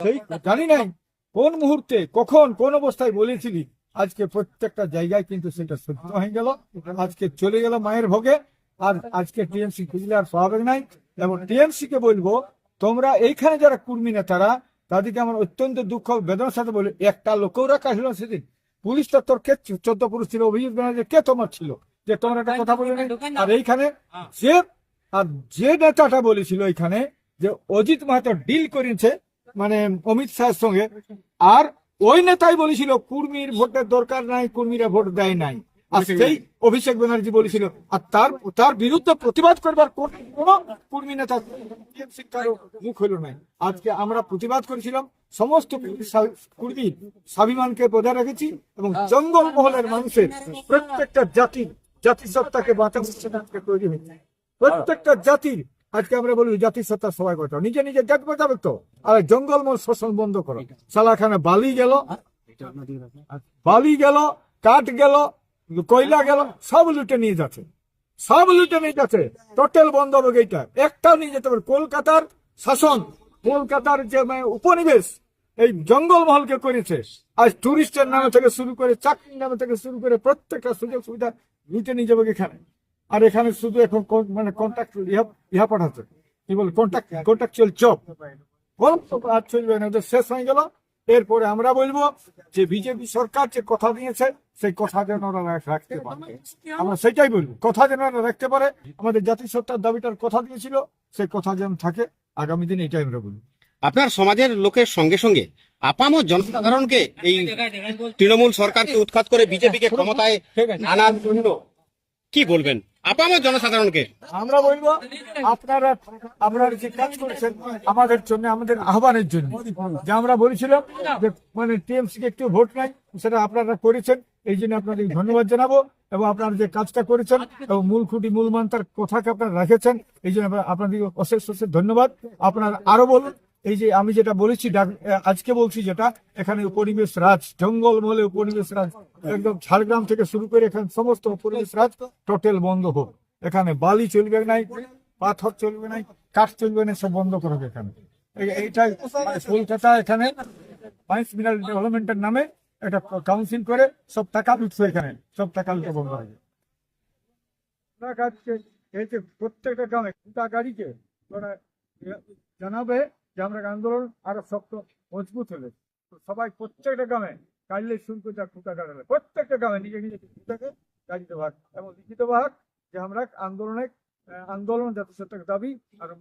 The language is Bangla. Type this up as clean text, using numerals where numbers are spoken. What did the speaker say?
সেই জানি নাই কোন মুহূর্তে কখন কোন অবস্থায় বলেছিলি, আজকে প্রত্যেকটা জায়গায় কিন্তু সেটা সত্য হয়ে গেল। আজকে চলে গেল মায়ের ভোগে। আর আজকে টিএমসি খুঁজলে আর পাবে নাই। এবং টিএমসি কে বলবো, তোমরা এইখানে যারা কর্মী নেতারা, তাদেরকে আমার অত্যন্ত দুঃখ বেদনার সাথে বলি, একটা লোকও রাখা হলো সেদিন। পুলিশটা তোর কে 14 পুরুষ ছিল, অভিযোগ যে কে তোমার ছিল, যে তোমরা একটা কথা বলে নাই। আর এইখানে যে আর যে নেতাটা বলেছিল এইখানে যে অজিত মাহাতো ডিল করেছে মানে অমিত শাহের সঙ্গে, আর ওই নেতাই বলেছিল কুর্মীর ভোটের দরকার নাই, কুর্মীরা ভোট দেয় নাই। আর সেই অভিষেক ব্যানার্জি বলেছিল, আর তার বিরুদ্ধে প্রতিবাদ করবার কোন কুর্মী নেতা মুখ হইল নাই। আজকে আমরা প্রতিবাদ করেছিলাম, সমস্ত কুর্মী স্বাভিমানকে বজায় রেখেছি এবং জঙ্গল মহলের মানুষের প্রত্যেকটা জাতিসত্তাকে বাঁচাতে তৈরি হয়েছে। প্রত্যেকটা জাতির আজকে আমরা বলি জাতিসত্তার সবাই কথা নিজে নিজে জাত বাঁচাবে তো। আর জঙ্গলমহল শোষণ বন্ধ করো। সালাখানে বালি গেল, কাঠ গেল, কয়লা গেল, সব লুটে নিয়ে যাচ্ছে, সব লুটে নিয়ে যাচ্ছে। টোটাল বন্ধ হবে এইটা, একটাও নিয়ে যেতে পারে। কলকাতার শাসন, কলকাতার যে উপনিবেশ এই জঙ্গলমহলকে করেছে। আজ টুরিস্টের নামে থেকে শুরু করে, চাকরির নামে থেকে শুরু করে প্রত্যেকটা সুযোগ সুবিধা লুটে নিয়ে যাবে এখানে। আর এখানে শুধু এখন মানে কন্ট্রাক্ট ইহা পাঠাচ্ছে, কি বলে কন্ট্রাকচুয়াল জব আর চলবে না, ওদের শেষ হয়ে গেল। এরপরে আমরা বলবো যে বিজেপি সরকার যে কথা দিয়েছে সেই কথা যেন ওরা রাখতে পারে। আমরা সেটাই বলবো, কথা যেন ওরা রাখতে পারে। আমাদের জাতিসত্তার দাবিটার কথা দিয়েছিল, সেই কথা যেন থাকে আগামী দিনে, এটাই আমরা বলবো। আপনার সমাজের লোকের সঙ্গে সঙ্গে আপামর জনসাধারণকে এই তৃণমূল সরকারকে উৎখাত করে বিজেপিকে ক্ষমতায় আনার জন্য কি বলবেন আপামর জনসাধারণকে? আমরা বলবো আপনারা যে কাজ করেছেন আমাদের জন্য, আমাদের আহ্বানের জন্য, যে আমরা বলেছিলাম যে মানে টিএমসি কে একটু ভোট নাই, সেটা আপনারা করেছেন। এই জন্য আপনাদের ধন্যবাদ জানাবো। এবং আপনারা যে কাজটা করেছেন এবং মূল খুঁটি মূল মন্ত্রের কথাকে আপনারা রেখেছেন, এই জন্য আপনাদের অশেষ অশেষ ধন্যবাদ। আপনারা আরো বলুন, এই যে আমি যেটা বলেছি আজকে বলছি, যেটা এখানে উপনিবেশ রাজ, জঙ্গলমহলে উপনিবেশ রাজ, একদম ঝাড়গ্রাম থেকে শুরু করে এখানে সমস্ত উপনিবেশ রাজ টোটাল বন্ধ হোক। এখানে বালি চলবে নাই, পাথর চলবে নাই, কাঠ চলবে না, সব বন্ধ করবে এখানে। এইটাই কলকাতা এখানে 5 মিনার ডেভেলপমেন্টের নামে একটা কাউন্সিল করে সব টাকা লুটছে, এখানে সব টাকা লুটে বন্ধ হবে। এই যে প্রত্যেকটা গ্রামে গোটা গাড়িকে জানাবে যে আমরা আন্দোলন আরো শক্ত মজবুত হলে সবাই প্রত্যেকটা গ্রামে কাটলে শুল্ক যা খুঁটা কাটালে প্রত্যেকটা গ্রামে নিজে নিজে খুঁটাকে গাড়িতে ভাগ এবং লিখিত ভাগ যে আমরা আন্দোলন জাতিসত্তার দাবি আরো